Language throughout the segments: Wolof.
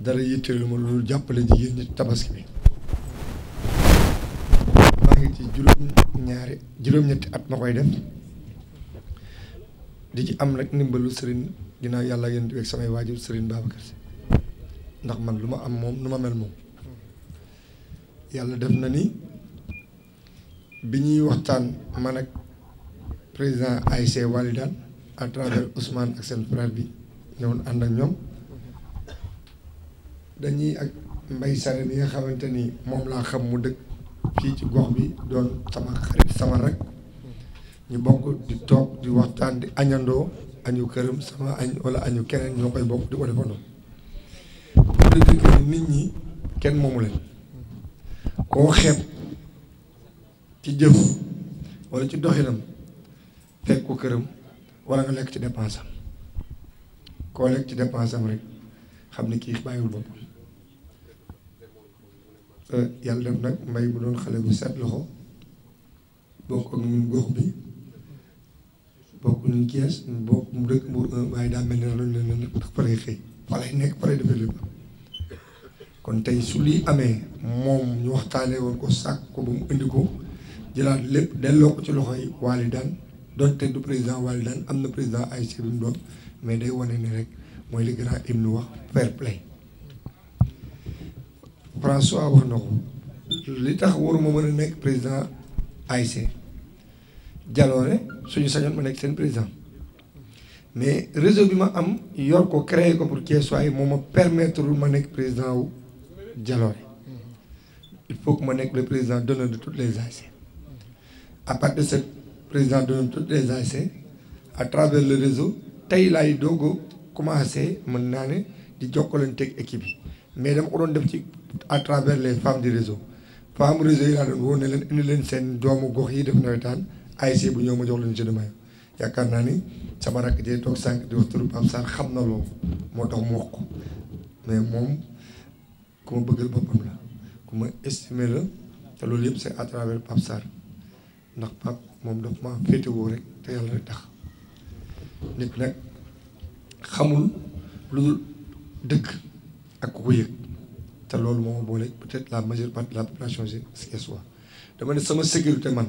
dara yitteelu ma loolu jàppale jigéen ñi tabaski bi maa ngi ci juróom-ñetti at ma koy def di ci am nag ndimbalu sëriñ ginnaaw yàlla yéen di weeg samay waajur sëriñ Babacar Si ndax man lu ma am moom nu ma mel moom yàlla def na ni bi ñuy waxtaan man ak président ASC Walidane à travers Ousmane ak seen frère bi ñëwoon ànd ak ñoom dañuy ak Mbay Sare bi nga xamante ni moom laa xam mu dëkk fii ci gox bi doon sama xarit sama rek ñu bokk di toog di waxtaan di añandoo añu këram sama añ wala añu keneen ñoo koy bokk di ko defandoo pour di dire nit ñi kenn moomu leen koo xeeb ci jëf wala ci doxinam fekk ko këram wala nga lekk ci dépense am koo lekk ci dépense am rek xam ni kii bàyyiwul boppam yàlla def nag mbay bu doon xale bu set loxo bokk ak ñun gox bi bokk ñu Kees bokk mu dëkk Mbour waaye daa mel ne luñ leen ne ndax pare xëy fa lay nekk pare defee lépp kon tey su lii amee moom ñu waxtaanee woon ko sàkk ko ba mu indi ko jëlaat lépp delloo ko ci loxo yi Walidane donte du président Walidane am na président ASC bi mu doon mais day wane ni rek mooy li grand hymne wax fair play François wax na ko li tax waruma mën a nekk président ASC jaloore suñu sañoon ma nekk seen président mais réseau bi ma am yor ko créé ko pour Thiessois yi moo ma permettre ma nekk président wu jaloore il faut que ma nekk le président d'honneur de toutes les ASC à partir de ce président d'honneur de toutes les ASC à travers le réseau tey laay doog a commencé mën naa ne di jokkalanteeg équipe yi mais dama ko doon def ci à travers les femmes du réseau femmes réseau yi laa doon woo ne leen indi leen seen doomu gox yi def nawetaan ASC bu ñëw ma jox leen jeu de maillot yaakaar naa ni sama rakk jee toog sànq di wax turu Pape Sarr xam na loolu moo tax mu wax ko mais moom ku ma bëggal boppam la ku ma estimer la te loolu yëpp c'est à travers Pape Sarr ndax Pape moom daf ma féetewoo rek te yàlla rek tax nit nag xamul lu dul dëgg ak ku ko yëg te loolu moo ma boole peut-être la majeure partie de la population thiessoise dama ne sama sécurité man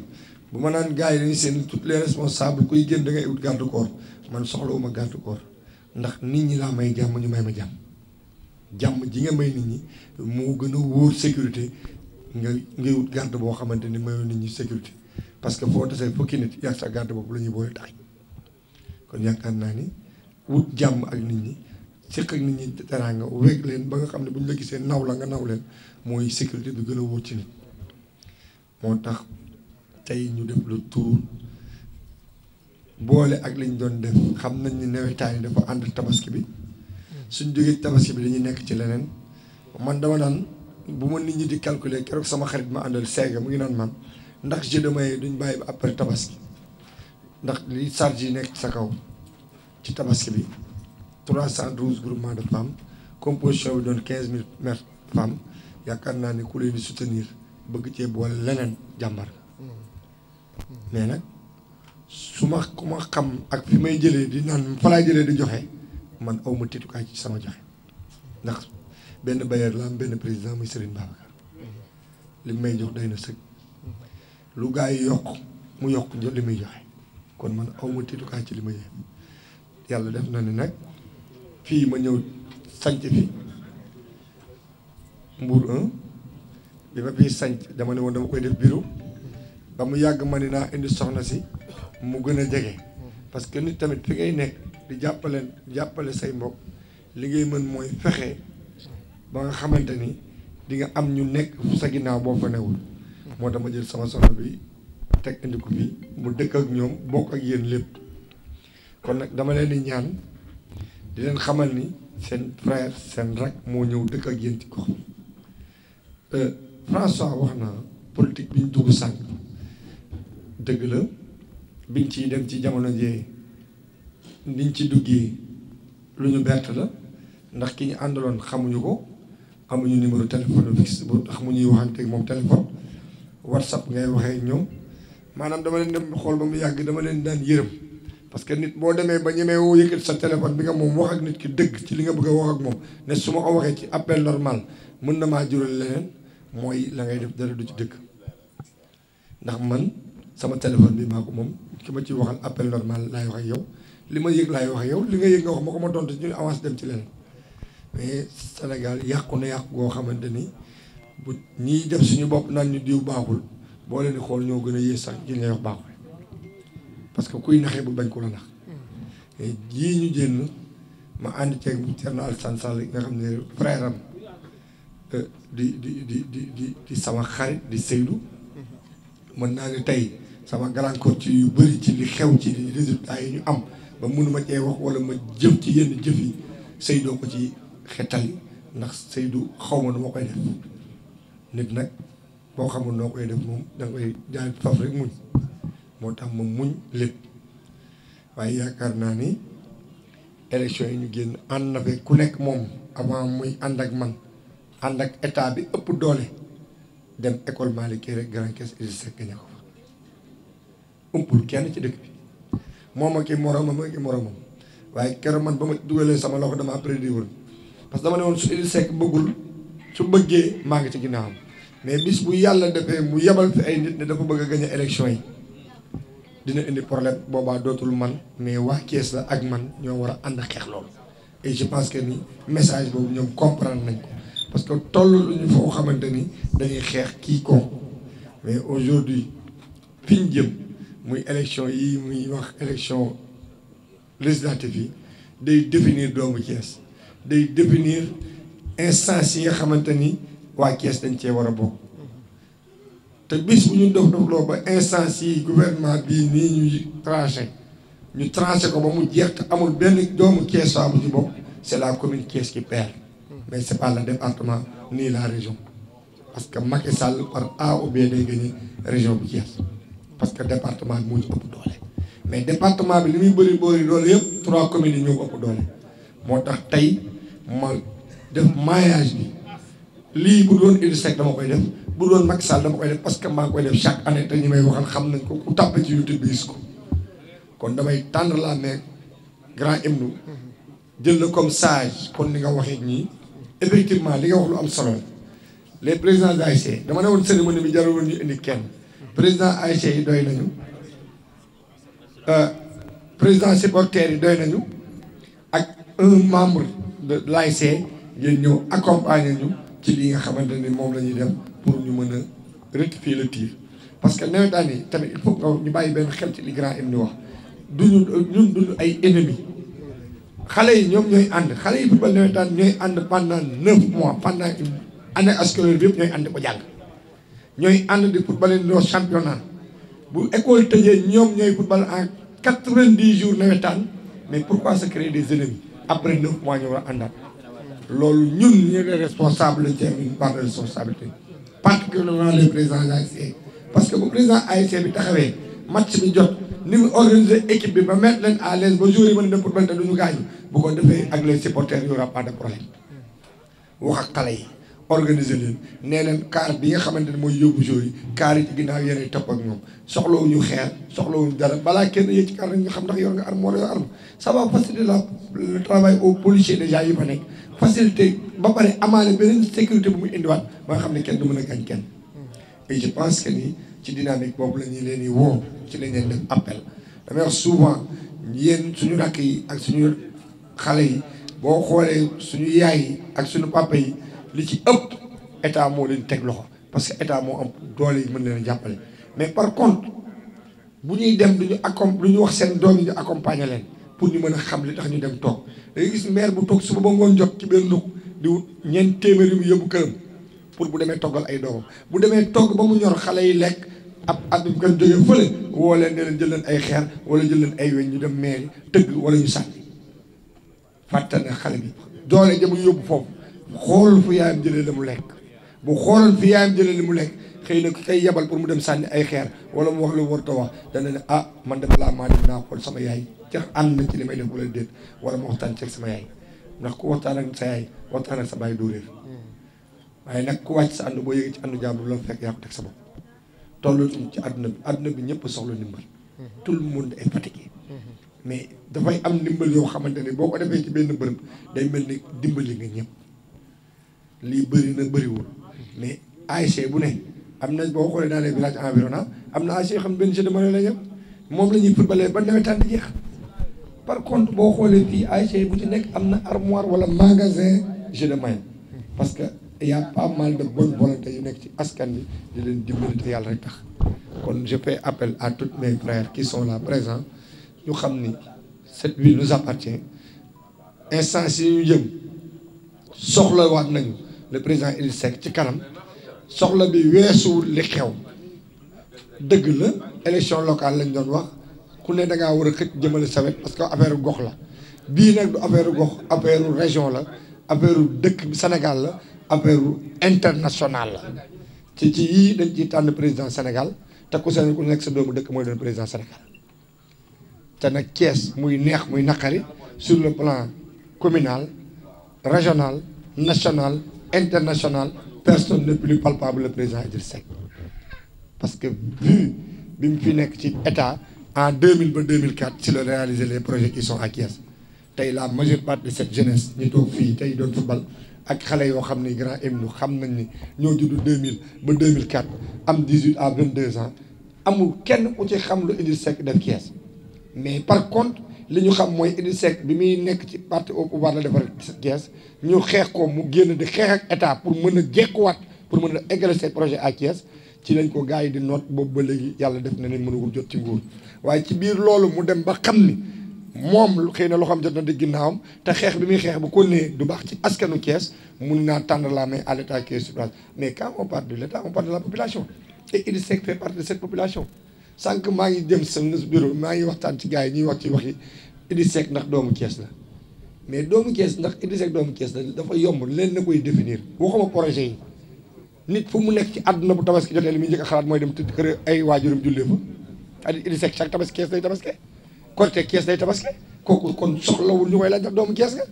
bu ma naan gars yi dañuy seen toutes les responsables kuy génn da ngay ut garde corps man soxlawuma garde corps ndax nit ñi laa may jàmm ñu may ma jàmm ji nga may nit ñi moo gën a wóor sécurité ngay wut garde boo xamante ni mayoo nit ñi sécurité parce que foo tasee fukki nit yàgg sa garde boobu la ñuy boole tax kon yaakaar naa ni wut jàmm ak nit ñi séq ak nit ñi teraanga wéeg leen ba nga xam ne bu ñu la gisee naw la nga naw leen mooy sécurité bi gën a wóor ci nit moo tax tey ñu def le tour boole ak liñ doon def xam nañ ni nawetaan yi dafa ànd tabaski bi suñ jógee tabaski bi dañuy nekk ci leneen man dama naan bu ma nit ñi di calculer keroog sama xarit ma àndal seega mu ngi naan man ndax jeu de maillot duñ bàyyi ba après tabaski ndax li charge yi nekk sa kaw ci tabaski bi 312 groupements de femmes composition bi doon 15 000 femmes yaakaar naa ni ku leen di soutenir bëgg cee boole leneen jàmbar mais nag su ma ku ma xam ak fi may jëlee di naan fa laay jëlee di joxe man aw ma tiitukaay ci sama joxe ndax benn bailleur la am benn président muy Serigne Babacar li may jox day na sëg lu gaa yi yokk mu yokk li muy joxe kon man aw ma tiitukaay ci li ma yéen yàlla def na ni nag fii ma ñëw sanc fi Mbour 1 bi ma fii sanc dama ne woon dama koy def bureau ba mu yàgg ma ni naa indi soxna si mu gën a jege parce que nit tamit fi ngay nekk di jàppale say mbokk li ngay mën mooy fexe ba nga xamante ni di nga am ñu nekk sa ginnaaw boo fa newul moo tax ma jël sama soxna bi teg indi ko fii mu dëkk ak ñoom bokk ak yéen lépp kon nag dama leen di ñaan di leen xamal ni seen frère seen rak moo ñëw dëkk ak yéen ci gox François wax na politique bi ñu dugg sànq dëgg la biñ ciy dem ci jamono jee niñ ci duggee lu ñu bett la ndax ki ñu àndaloon xamuñu ko amuñu numéro téléphone fixe bu tax mu ñuy waxanteeg moom téléphone WhatsApp ngay waxee ñoom maanaam dama leen dem xool ba mu yàgg dama leen daan yërëm parce que nit boo demee ba ñemee woo yëkkati sa téléphone bi nga moom wax ak nit ki dëgg ci li nga bëgg a wax ak moom ne su ma ko waxee ci appel normal mën na maa jural leneen mooy la ngay def dara du ci dëgg ndax man sama téléphone bi maa ko moom ki ma ci waxal appel normal laay wax ak yow li ma yëg laay wax ak yow li nga yëg nga wax ma ko ma tontu ñu avance dem ci leneen mais Sénégal yàqu na yàqu goo xamante ni bu ñiy def suñu bopp naan ñu diw baaxul boo leen di xool ñoo gën a yées sax ji ngay wax baaxul parce que kuy naxee bu bañ ko la nax jii ñu génn ma ànd ceeg Thierno Alassane Sall nga xam ne frère am di sama xarit di Seydou mën naa ne tey sama gàllankoor ci yu bëri ci li xew ci résultats yi ñu am ba mënuma cee wax wala ma jëf ci yenn jëf yi Seydou ko ci xettali ndax Seydou xaw ma nu ma koy def nit nag boo xamul noo koy def moom da nga koy jaay faf rek muñ moo tax ma muñ lépp waaye yaakaar naa ni élection yi ñu génn ànd na fekk ku nekk moom avant muy ànd ak man ànd ak état bi ëpp doole dem école Malick rek Grand Caisse Idrissa Seck ña ko fa umpul kenn ci dëkk bi moom ak i moromam waaye keroog man ba ma dugalee sama loxo dama prédit woon parce que dama ne woon su Idrissa Seck bëggul su bëggee maa ngi ci ginnaawam mais bis bu yàlla defee mu yebal fi ay nit ne dafa bëgg a gagné élection yi dina indi problème boobaa dootul man mais waa Kees la ak man ñoo war a ànd xeex loolu et je pense que ni message boobu ñoom comprendre nañ ko parce que toll lu ñu foo xamante ni dañuy xeex kii ko mais aujourd'hui fi ñu jëm muy élection yi muy wax élection législative yi day définir doomu Kees day définir instance yi nga xamante ni waa Kees dañ cee war a bokk te bis bu ñu dof loo ba instance yi gouvernement bii nii ñuy tranché ko ba mu jeex te amul benn doomu Kees saa bu ci bopp c'est la commune Kees qui perd mais c'est pas le département ni la région parce que Macky Sall par A ou B day gagné région bu Kees parce que département bi moo ñu ëpp doole mais département bi li muy bëri doole yëpp 3 communes yi ñoo ëpp doole moo tax tey ma def maillage bi lii bu doon Idrissa Seck dama koy def bu doon Macky Sall dama koy def parce que maa ngi koy def chaque année te ñi may waxal xam nañ ko ku tàppe ci YouTube bi gis ko kon damay tendre la main grand hymne jël la comme sage kon ni nga waxee ñii effectivement li nga wax lu am solo les présidents d'ASC dama ne woon cérémonie bi jarul woon ñu indi kenn président ASC yi doy nañu président supporters yi doy nañu ak un membre de l'ASC ngeen ñëw accompagner ñu ci li nga xamante ni moom la ñuy def pour ñu mën a rectifier le tir parce que nawetaan yi tamit il faut que ñu bàyyi benn xel ci li grand im ni wax duñu ay ennemis xale yi ñoom ñooy ànd xale yi football nawetaan ñooy ànd pendant 9 mois pendant une année scolaire bi yëpp ñooy ànd ko jàng ñooy ànd di football no championnat bu école tëjee ñoom ñooy football en 90 jours nawetaan mais pourquoi se créer des ennemis après 9 mois ñu war a àndaat loolu ñun ñu les responsables ci une part de responsabilité particulièrement les présidents ASC parce que bu président ASC bi taxawee match bi jot ni mu organiser équipe bi ba mettre leen à l'aise ba joueurs yi mën a dem football te duñu gaañu bu ko defee ak les supporters y aura pas de problème wax ak xale yi organiser leen nee leen car bi nga xamante ne mooy yóbbu joueurs yi car yi ci ginnaaw yéenay topp ak ñoom soxlawuñu xeer soxlawuñu dara balaa kenn yéeg ci car ñu xam ndax yor nga arme wala yor arme ça va faciliter le travail aux policiers déjà yi fa nekk facilité ba pare amaale beneen sécurité bu muy indiwaat ba nga xam ne kenn du mën a gaañ kenn et je pense que ni ci dynamique boobu la ñuy leen di woo ci lañ leen def appel damay wax souvent yéen suñu rakk yi ak suñu xale yi boo xoolee suñu yaay yi ak suñu papa yi li ci ëpp état moo leen teg loxo parce que état moo am doole yi mën leen a jàppale mais par contre bu ñuy dem du ñu wax seen doom yi ñu accompagner leen pour ñu mën a xam li tax ñu dem toog da ngay gis maire bu toog suba ba ngoon jot ci benn ndug di wut ñeent téeméeri mu yóbbu këram pour bu demee toggal ay doomam bu demee togg ba mu ñor xale yi lekk ab at bi kan jógee fële woo leen ne leen jël leen ay xeer wala jël leen ay weñ ñu dem maire tëgg wala ñu sànni fàtte ne xale bi doole ja mu yóbbu foofu xoolal fu yaayam jëlee la mu lekk bu xoolal fi yaayam jëlee li mu lekk xëy na kay yebal pour mu dem sànni ay xeer wala mu wax lu warut a wax dana ne ah man de balaa maa dem naa xool sama yaay ca ànd na ci li may def wala déet wala ma waxtaan ceeg sama yaay ndax ku waxtaan ak sa yaay waxtaan ak sa baay doo réer waaye nag ku wàcc sa ànd boo yëgee ci àndu jàmbur la fekk yaa ko teg sa bopp toll ci àdduna bi ñëpp soxla ndimbal tout le monde est fatigué mais dafay am ndimbal yoo xamante ne boo ko defee ci benn bërëb day mel ni dimbali nga ñëpp lii bëri na bëriwul mais ASC bu ne am na boo xoolee dans les villages environnants am na ASC yoo xam ne benn jeu de monnaie la ñëpp moom la ñuy footballé ba nawetaan di jeex. par contre boo xoolee fii ASC bu ci nekk am na armoire wala magasin jeu de monnaie parce que y a pas mal de bonne volonté yu nekk ci askan bi di leen dimbali te yàlla rek tax kon je fais appel à tous mes frères qui sont là présents ñu xam ni cette ville nous appartient instant si ñu jëm soxlawaat nañu le président Idrissa Seck ci kanam soxla bi weesuwul li xew dëgg la élection locale lañ doon wax ku ne da ngaa war a xëcc jëmale sa wet parce que affaire gox la bii nag du affaire gox affaire région la affaire dëkk Sénégal la affaire international la ci yii dañ ciy tànn président Sénégal te ku seen ku nekk sa doomu dëkk mooy doon président Sénégal te nag Thiès muy neex muy naqari sur le plan communal régional national international personne n'est plus palpable le président Idrissa Seck parce que vu bi mu fi nekk ci état en 2000 ba 2004 ci la réaliser les projets qui sont à Thiès tey la majeure partie de cette jeunesse ñu toog fii tey doon football ak xale yoo xam ni grand ému xam nañ ni ñoo judd 2000 ba 2004 am 18 à 22 ans amul kenn ku ci xam lu Idrissa Seck def Thiès mais par contre li ñu xam mooy Idrissa Seck bi muy nekk ci parti au pouvoir la defar Thiès ñu xeex ko mu génn di xeex ak état pour mën a jekkuwaat pour mën a égale ces projets à Thiès ci lañ ko gars yi di noot boobu ba léegi yàlla def na ne mënugul jot ci nguur waaye ci biir loolu mu dem ba xam ni moom xëy na loo xam jot na di ginnaawam te xeex bi muy xeex bu ko nee du baax ci askanu Thiès mun naa tendre la main à l'état qui est sur place mais quand on parle de l'état on parle de la population et Idrissa Seck fait partie de cette population sànq maa ngi dem sa bureau maa ngi waxtaan ci gars yi ñuy wax ci waxi Idrissa Seck ndax doomu Thiès la mais doomu Thiès ndax Idrissa Seck doomu Thiès la dafa yomb leen na koy définir waxuma projet yi nit fu mu nekk ci àdduna bu tabaski jotee li muy njëkk a xalaat mooy dem tëdd kër ay waajuram jullee fa c'est-à-dire Idrissa Seck chaque tabaski Thiès day tabaski Korité Thiès day tabaski kooku kon soxlawul ñu koy laaj ndax doomu Thiès nga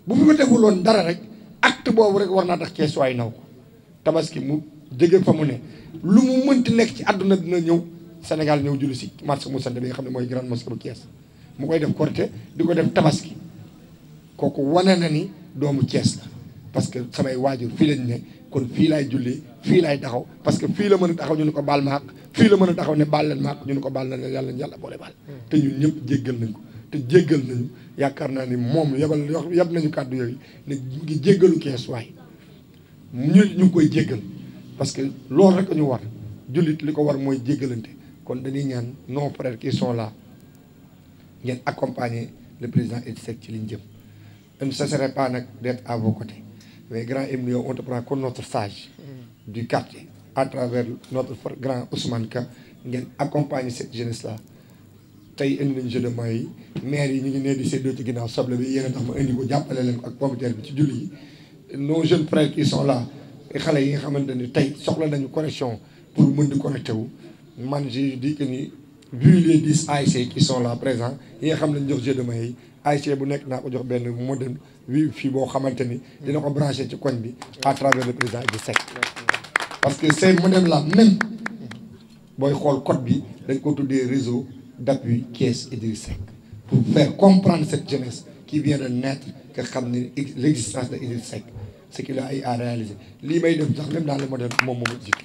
bu fi ko defuloon dara rek acte boobu rek war naa tax Thiès waay naw ko tabaski mu jóge fa mu ne lu mu mënti nekk ci àdduna dina ñëw Sénégal ñëw julli si marché Moussa bi nga xam ne mooy grande mosquée bu Thiès mu koy def Korité di ko def tabaski kooku wane na ni doomu Thiès la parce que samay waajur fii lañ ne kon fii laay julli fii laay taxaw parce que fii la mën a taxaw ñu ne ko baal ma àq fii la mën a taxaw ne baal leen ma àq ñu ne ko baal na leen yàlla boole baal te ñun ñëpp jéggal nañ ko te jéggal nañu yaakaar naa ni moom yab nañu kàddu yooyu ne ngi jéggalu Thiès waay ñu ngi koy jéggal parce que loolu rek ñu war jullit li ko war mooy jéggalante kon dañuy ñaan nos frères qui sont là ngeen accompagner le président Idrissa Seck ci liñ jëm ce ne serait pas nag d'être à vos côtés mais grand Emile on te prend comme notre sage du quartier à travers notre grand Ousmane Ka ngeen accompagner cette jeunesse là tey indi nañu jeu de main yi maire yi ñu ngi nee di séddoo ci ginnaaw soble bi yéen a tax ma indi ko jàppale leen ko ak pomme de terre bi ci julli yi nos jeunes frères qui sont là xale yi nga xamante ni tey soxla nañu connexion pour mën di connecté wu man je dis que ni vu les 10 ASC qui sont là présents yi nga xam ne jox jeu de main yi ASC bu nekk naa ko jox benn modem wifi boo xamante ni dina ko branché ci koñ bi à travers le président Idrissa Seck parce que ces modems là même booy xool code bi dañ ko tuddee réseau d'appui Thiès Idrissa Seck pour faire comprendre cette jeunesse qui vient de naître que xam ne l'existence de Idrissa Seck ce qu'il a à réaliser lii may def sax même dans le modèle moom moomu jik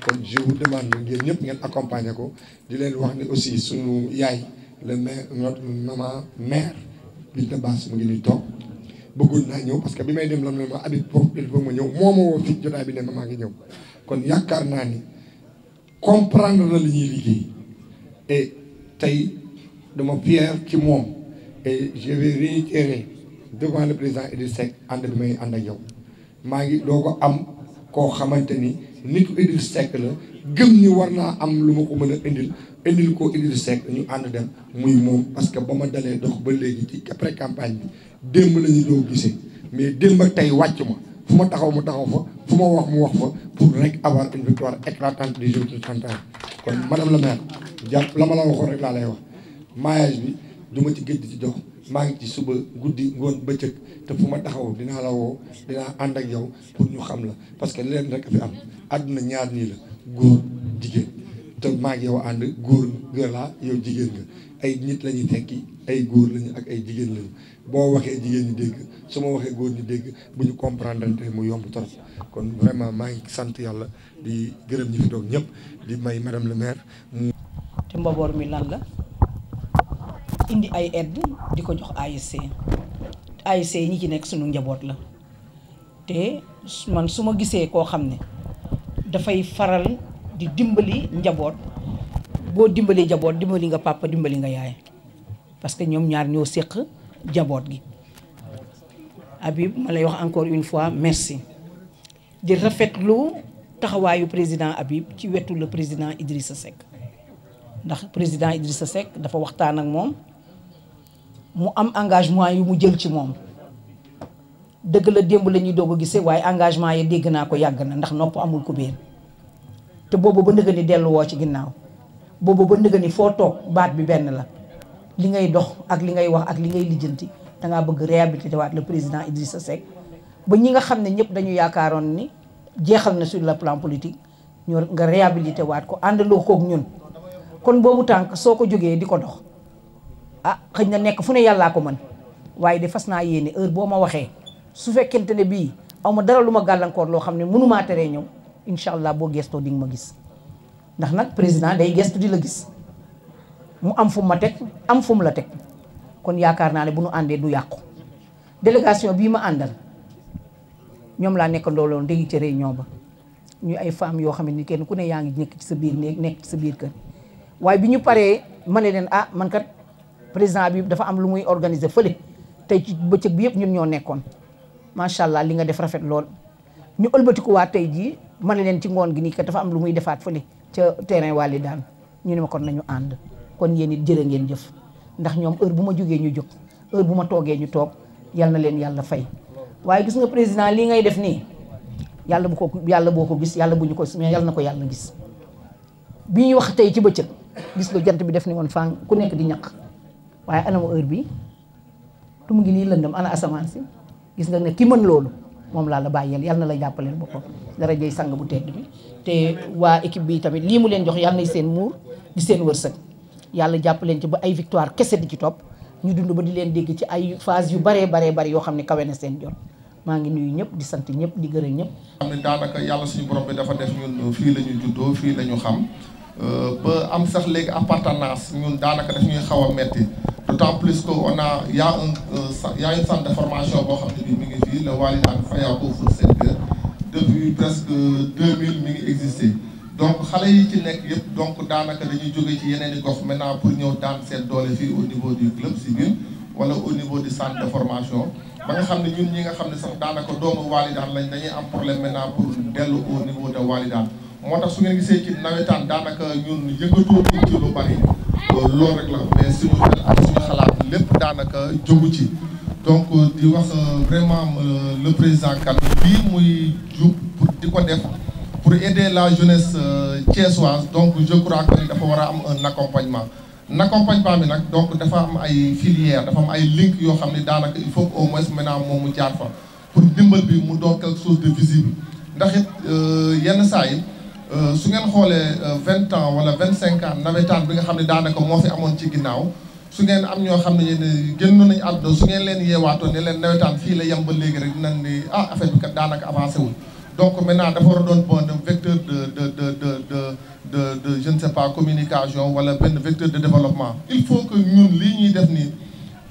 kon je vous demande ngeen ñëpp ngeen accompagner ko di leen wax ni aussi suñu yaay le maire notre maman mère Binta Bass mu ngi ni toog bëggoon naa ñëw parce que bi may dem lan ma Habib foofu il faut ma ñëw moo ma woo fii jotaay bi ne maa ngi ñëw kon yaakaar naa ni comprendre na li ñuy liggéey et tey dama fier ci moom et je vais réitérer devant le président Idrissa Seck ànd bi may ànd ak yow maa ngi doo ko am koo xamante ni nit ku Idrissa Seck la gëm ni war naa am lu ma ko mën a indil ko Idrissa Seck ñu ànd dem muy moom parce que ba ma dalee dox ba léegi ci après campagne bi démb la ñu doo gisee mais démb ak tey wàcc ma fu ma taxaw mu taxaw fa fu ma wax mu wax fa pour rek avoir une victoire éclatante du jour du 31 kon madame la maire jàpp la ma la waxoon rek laa lay wax maillage bi du ma ci géej di ci dox maa ngi ci suba guddi ngoon bëccëg te fu ma taxaw dinaa la woo dinaa ànd ak yow pour ñu xam la parce que leen rek a fi am àdduna ñaar nii la góor jigéen te maag yow ànd góor nga laa yow jigéen nga ay nit la ñuy tekki ay góor lañu ak ay jigéen lañu boo waxee jigéen ñi dégg su ma waxee góor ñi dégg bu ñu comprendre te mu yomb trop kon vraiment maa ngi sant yàlla di gërëm ñi fi toog ñëpp di may madame le maire. te mbaboor mi lan la indi ay aide di ko jox ASC ñi ci nekk sunu njaboot la te man su ma gisee koo xam ne dafay faral di dimbali njaboot boo dimbali njaboot dimbali nga papa dimbali nga yaay parce que ñoom ñaar ñoo séq njaboot gi. Habib ma lay wax encore une fois merci di rafetlu taxawaayu président Habib ci wetu le président Idrissa Seck ndax président Idrissa Seck dafa waxtaan ak moom mu am engagement yu mu jël ci moom dëgg la démb la ñuy doog a gisee waaye engagement yi dégg naa ko yàgg na ndax nopp amul ku béen te boobu ba nëga ni delluwoo ci ginnaaw boobu ba nëga ni foo toog baat bi benn la li ngay dox ak li ngay wax ak li ngay lijjanti dangaa bëgg réhabilité waat le président Idrissa Seck ba ñi nga xam ne ñëpp dañu yaakaaroon ni jeexal na sur le plan politique ñu nga réhabilité waat ko àndaloo koog ñun kon boobu tànk soo ko jógee di ko dox xëy na nekk fu ne yàllaa ko mën waaye de fas naa yéene heure boo ma waxee su fekkente ne bii aw ma dara lu ma gàllankoor loo xam ne mënumaa teree ñëw incha allah boo gestoo di nga ma gis ndax nag président day gestu di la gis mu am fu ma teg am fu mu la teg kon yaakaar naa ne bu nu àndee du yàqu délégation bii ma àndal ñoom laa nekk ndooloon dégg ci réunion ba ñu ay femmes yoo xam ne ni kenn ku ne yaa ngi nekk ci sa biir néeg nekk ci sa biir kër waaye bi ñu paree ma ne leen man kat président bi dafa am lu muy organiser fële tey ci bëccëg bi yëpp ñun ñoo nekkoon macha allah li nga def rafet lool ñu ëlbatikuwaat tey jii ma ne leen ci ngoon gi nii kat dafa am lu muy defaat fële ca terrain wàlli daan ñu ne ma kon nañu ànd kon yéen it jërë ngeen jëf ndax ñoom heure bu ma jógee ñu jóg heure bu ma toogee ñu toog yal na leen yàlla fay waaye gis nga président lii ngay def nii yàlla boo ko gis yàlla bu ñu ko mais yàlla na ko yàlla gis bi ñuy wax tey ci bëccëg gis nga jant bi def ni woon fang ku nekk di ñaq waaye anama heure bi tu mu ngi nii lëndëm ana asamaan si gis nga ne ki mën loolu moom laa la bàyyeel yàlla na la jàppaleel boppam dara jëy sang bu tedd bi te waa équipe bi tamit lii mu leen jox yàlla nay seen muur di seen wërsëg yàlla jàppaleen ci ba ay victoire kese di ci topp ñu dund ba di leen dégg ci ay phase yu baree bari yoo xam ne kawe na seen jot maa ngi nuyu ñëpp di sant ñëpp di gërëm ñëpp. xam ne daanaka yàlla suñu borom bi dafa def ñun fii la ñu juddoo fii la ñu xam ba am sax léegi appartenance ñun daanaka daf ñuy xaw a metti d'autant plus que on a y a une centre de formation boo xam ne bii mi ngi fii le Walidane Fayakou Foot Center depuis presque 2000 mi ngi existé donc xale yi ci nekk yëpp donc daanaka dañuy jóge ci yeneen i gox maintenant pour ñëw daan seen doole fii au niveau du club civil wala au niveau du centre de formation ba nga xam ne ñun ñi nga xam ne sax daanaka doomu Walidane lañ dañuy am problème maintenant pour dellu au niveau de Walidane moo tax su ngeen gisee ci nawetaan daanaka ñun yëngatoo ci lu bari loolu rek la mais suñu xel ak suñu xalaat lépp daanaka jógu ci donc di wax vraiment le président Kane bii muy jub pour di ko def pour aider la jeunesse thiessoise donc je crois que dafa war a am un accompagnement bi nag donc dafa am ay filières dafa am ay link yoo xam ne daanaka il faut que au moins maintenant moom mu jaar fa pour ndimbal bi mu doon quelque chose de visible ndax it yenn saa yi su ngeen xoolee 20 ans wala 25 ans nawetaan bi nga xam ne daanaka moo fi amoon ci ginnaaw su ngeen am ñoo xam ne yéen génn nañu àdduna su ngeen leen yeewaatoon ne leen nawetaan fii la yem ba léegi rek dinañ ni affaire bi kat daanaka avancé wul donc maintenant dafa war a doon bon vecteur de je ne sais pas communication wala benn vecteur de développement il faut que ñun lii ñuy def nii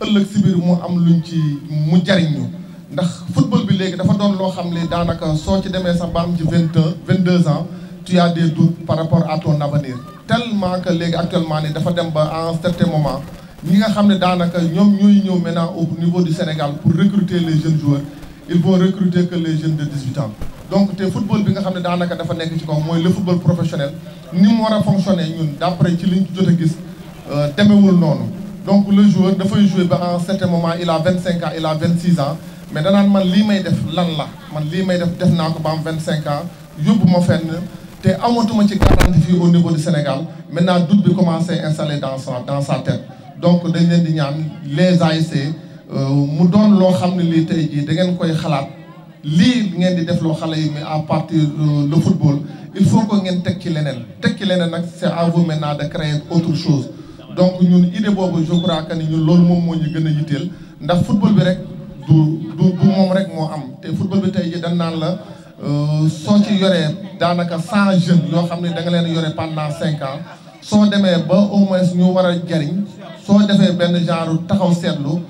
ëllëg si biir mu am luñ ci mu jariñ ñu ndax football bi léegi dafa doon loo xam ne daanaka soo ci demee sax ba am ci 22 ans tu as des doutes par rapport à ton avenir tellement que léegi actuellement ni dafa dem ba à un certain moment ñi nga xam ne daanaka ñoom ñooy ñëw maintenant au niveau du Sénégal pour recruter les jeunes joueurs ils vont recruter que les jeunes de 18 ans donc te football bi nga xam ne daanaka dafa nekk ci kaw mooy le football professionnel ni mu war a fonctionner ñun d'après ci liñ jot a gis demewul noonu donc le joueur dafay jouer ba à un certain moment il a 25 ans il a 26 ans mais danaan man lii may def lan la man lii may def naa ko ba am 25 ans yóbbu ma fenn te amatuma ci garantie fii au niveau du Sénégal maintenant doute bi commencé installer dans sa tête donc dañ leen di ñaan les ASC mu doon loo xam ne lii tey jii da ngeen koy xalaat lii ngeen di def loo xale yi mais à partir le football il faut que ngeen teg ci leneen nag c'est à vous maintenant de créer autre chose donc ñun idée boobu je crois que ni ñun loolu moom moo ñu gën a yitteel ndax football bi rek du moom rek moo am te football bi tey ji dañ naan la soo ci yoree daanaka 100 jeunes yoo xam ne da nga leen yore pendant 5 ans soo demee ba au moins ñu war a jariñ soo defee benn genre taxaw seetlu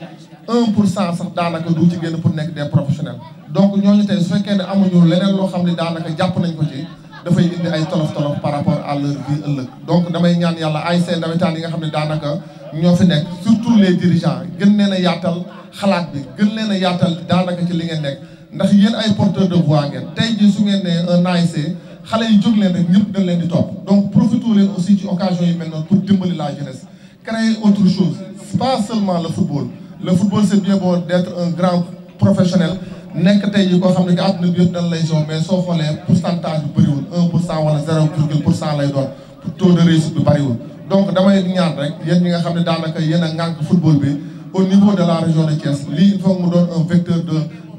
1% sax daanaka du ci génn pour nekk des professionnels donc ñooñu tey su fekkee ne amuñu leneen loo xam ne daanaka jàpp nañ ko ci dafay indi ay tolof par rapport à leur vie ëllëg donc damay ñaan yàlla ASC nawetaan yi nga xam ne daanaka ñoo fi nekk surtout les dirigeants gën leen a yaatal xalaat bi gën leen a yaatal daanaka ci li ngeen nekk ndax yéen ay porteurs de voix ngeen tey jii su ngeen ne un ASC xale yi jóg leen rek ñëpp dañ leen di topp donc profitez leen aussi ci occasion yi mel noonu pour dimbali la jeunesse créer autre chose pas seulement le football c'est bien beau d'être un grand professionnel nekk tey jii koo xam ne que àdduna bi yëpp dañ lay jox mais soo xoolee pourcentage bi bëriwul 1% wala 0,% lay doon taux de réussite bi bëriwul donc damay ñaan rek yéen ñi nga xam ne daanaka yéen a ŋànk football bi au niveau de la région de Thiès lii il faut mu doon un vecteur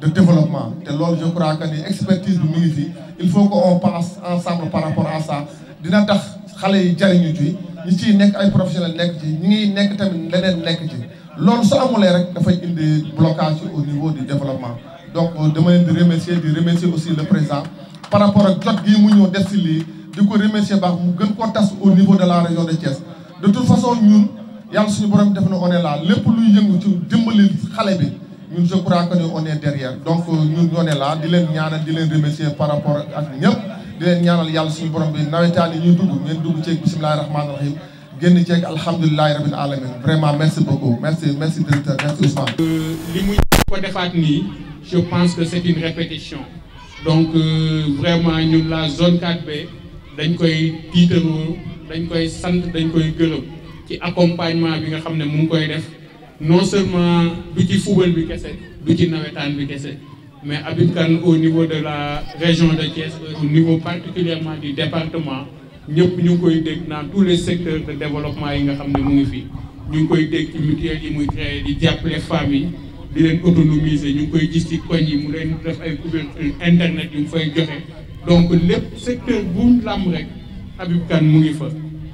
de développement te loolu je crois que ni expertise bi mu ngi fi il faut que on pense ensemble par rapport à ça dina tax xale yi jariñu ci ñi ciy nekk ay professionnels nekk ci ñi ngi nekk tamit leneen nekk ci loolu su amulee rek dafay indi blocage au niveau du développement donc dama leen di remercier aussi le président par rapport ak jot gii mu ñëw def si lii di ko remercier baax mu gën koo tas au niveau de la région de Thiès de toute façon ñun yàlla suñu borom def na on est là lépp luy yëngu ci dimbali xale bi ñun je crois que on est derrière donc ñun ñoo ne là di leen ñaanal di leen remercier par rapport ak ñëpp di leen ñaanal yàlla suñu borom bi nawetaan yi ñuy dugg ngeen dugg ceeg bismillahi rahmaani rahim génn ceeg alhamdulilahi rabbil alamin vraiment merci beaucoup merci directeur merci Ousmane. li muy ko defaat nii je pense que c'est une répétition donc vraiment ñun la zone 4B dañ koy tiitaroo dañ koy sant dañ koy gërëm ci accompagnement bi nga xam ne mu ngi koy def non seulement du ci football bi kese du ci nawetaan bi kese mais Habib Kane au niveau de la région de Thiès au niveau particulièrement du département ñëpp ñu ngi koy dégg dans tous les secteurs de développement yi nga xam ne mu ngi fi ñu ngi koy dégg ci mutuelle yi muy créé di jàppale femmes yi di leen autonomiser ñu ngi koy gis ci koñ yi mu leen def ay couverture internet yu mu fay joxe donc lépp secteur bu làmb rek Habib Kane mu ngi fa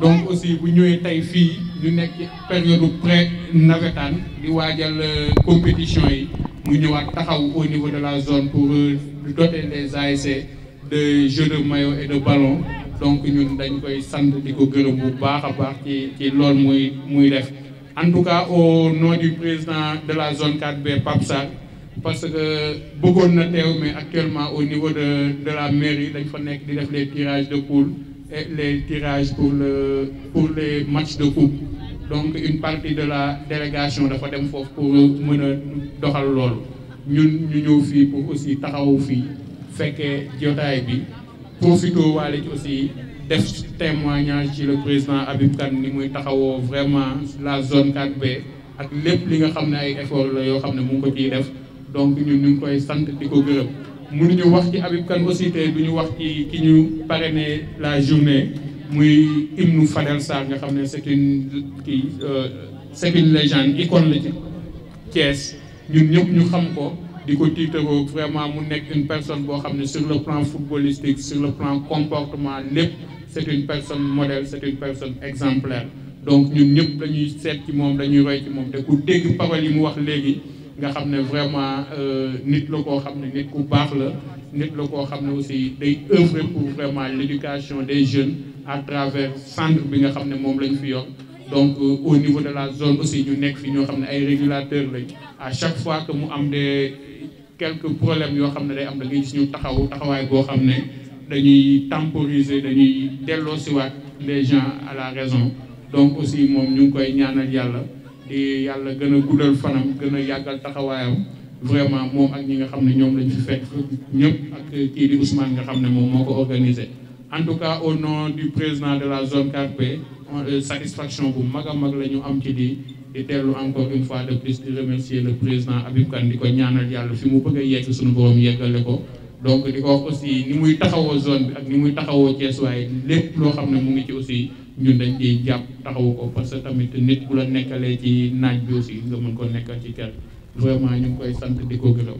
donc aussi bu ñëwee tey fii ñu nekk ci période pré navétane di waajal compétition yi mu ñëwaat taxaw au niveau de la zone pour doter les ASC de jeux de maillot et de ballon donc ñun dañ koy sant di ko gërëm bu baax a baax ci loolu muy def en tout cas au nom du président de la zone 4B Pape Sarr parce que bëggoon na teew mais actuellement au niveau de la mairie dañ fa nekk di def les tirages de poule et les tirages pour les matchs de coupe donc une partie de la délégation dafa dem foofu pour mën a doxal loolu ñun ñu ñëw fii pour aussi taxawu fii fekkee jotaay bi profito waale ci aussi def témoignage ci le président Habib Kane ni muy taxawoo vraiment la zone 4B ak lépp li nga xam ne ay effort la yoo xam ne mu ngi ko ciy def donc ñun ñu ngi koy sant di ko gërëm mënuñu wax ci Habib Kane aussi te duñu wax ci ki ñu parrainé la journée muy hymne Fadel Sarr nga xam ne c'est une légende icône la ci Thiès ñun ñëpp ñu xam ko di ko tiitaroo vraiment mu nekk une personne boo xam ne sur le plan footballistique sur le plan comportement lépp c'est une personne modèle c'est une personne exemplaire donc ñun ñëpp dañuy seet ci moom dañuy roy ci moom te ku dégg parole yi mu wax léegi nga xam ne vraiment nit la koo xam ne nit ku baax la nit la koo xam ne aussi day œuvrer pour vraiment l'éducation des jeunes à travers centre bi nga xam ne moom lañ fi yor donc au niveau de la zone aussi ñu nekk fi ñoo xam ne ay régulateurs lañ à chaque fois que mu am des quelques problèmes yoo xam ne day am da ngay gis ñu taxawaay boo xam ne dañuy temporiser dañuy delloosiwaat les gens à la raison donc aussi moom ñu ngi koy ñaanal yàlla di yàlla gën a guddal fanam gën a yàggal taxawaayam vraiment moom ak ñi nga xam ne ñoom lañ fi fekk ñëpp ak kii di Ousmane nga xam ne moom moo ko organisé en tout cas au nom du président de la zone 4B satisfaction bu mag a mag la ñu am ci di teelu encore une fois de plus di remercier le président Habib Kane di ko ñaanal yàlla fi mu bëgg a yegg suñu borom yeggale ko donc di ko wax aussi ni muy taxawoo zone bi ak ni muy taxawoo Thiès waaye lépp loo xam ne mu ngi ci aussi ñun dañ ciy jàpp taxawu ko parce que tamit nit bu la nekkalee ci naaj bi aussi nga mën ko nekkal ci kër vraiment ñu ngi koy sant di ko gërëm